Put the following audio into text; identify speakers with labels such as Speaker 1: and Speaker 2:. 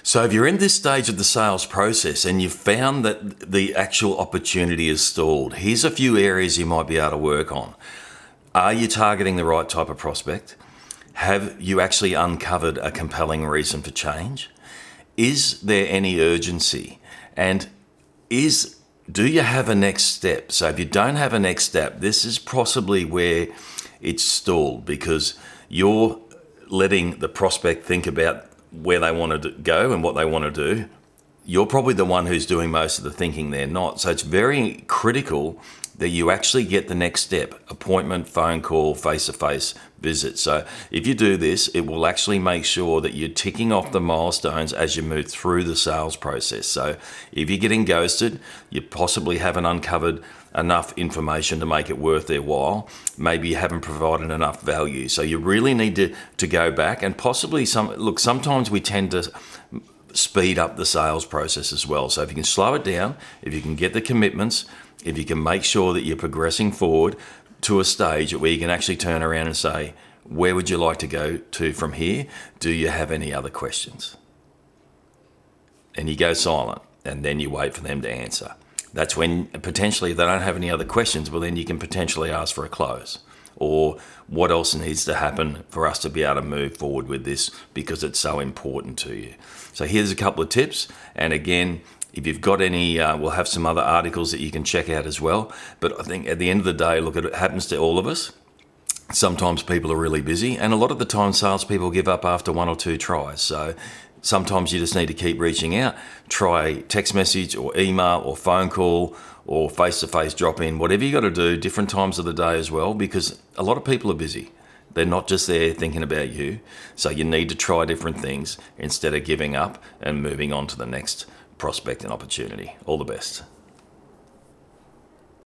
Speaker 1: So if you're in this stage of the sales process and you've found that the actual opportunity is stalled, here's a few areas you might be able to work on. Are you targeting the right type of prospect? Have you actually uncovered a compelling reason for change? Is there any urgency? And do you have a next step? So if you don't have a next step, this is possibly where it's stalled, because you're letting the prospect think about where they want to go and what they want to do. You're probably the one who's doing most of the thinking, they're not. So it's very critical that you actually get the next step: appointment, phone call, face-to-face visit. So if you do this, it will actually make sure that you're ticking off the milestones as you move through the sales process. So if you're getting ghosted, you possibly haven't uncovered enough information to make it worth their while. Maybe you haven't provided enough value. So you really need to go back and possibly sometimes we tend to speed up the sales process as well. So if you can slow it down, if you can get the commitments, if you can make sure that you're progressing forward to a stage where you can actually turn around and say, where would you like to go to from here? Do you have any other questions? And you go silent, and then you wait for them to answer. That's when potentially if they don't have any other questions, well, then you can potentially ask for a close. Or what else needs to happen for us to be able to move forward with this, because it's so important to you. So here's a couple of tips. And again, if you've got any, we'll have some other articles that you can check out as well. But I think at the end of the day, look, it happens to all of us. Sometimes people are really busy, and a lot of the time salespeople give up after one or two tries. So sometimes you just need to keep reaching out. Try text message or email or phone call or face-to-face drop-in, whatever you got to do, different times of the day as well, because a lot of people are busy. They're not just there thinking about you. So you need to try different things instead of giving up and moving on to the next prospect and opportunity. All the best.